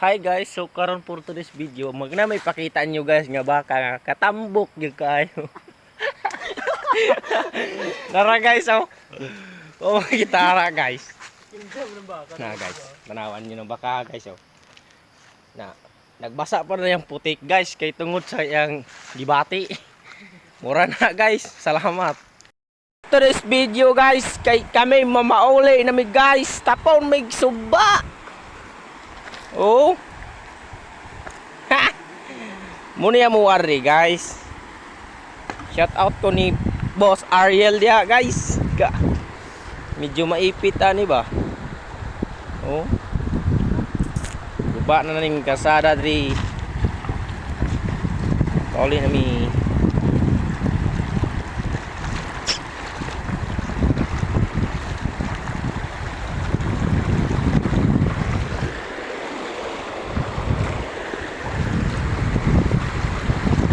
Hi guys, so karon for today's video, magna may pakita nyo guys nga baka katambok yung kayo. Tara guys, oh. Oh, gitara guys. Na guys, tanawan nyo ng baka guys, oh. Na, nagbasa pa na yung putik guys, kay tungod sa yang gibati. Mura na guys, salamat. Today's video guys, kay kami mamauli na mi guys, tapon mig suba. Oh. Muna mo ari guys. Shout out ko ni Boss Ariel dia guys. Medyo maipit ani ba? Oh. Guba na ning kasada diri. Kauli na mi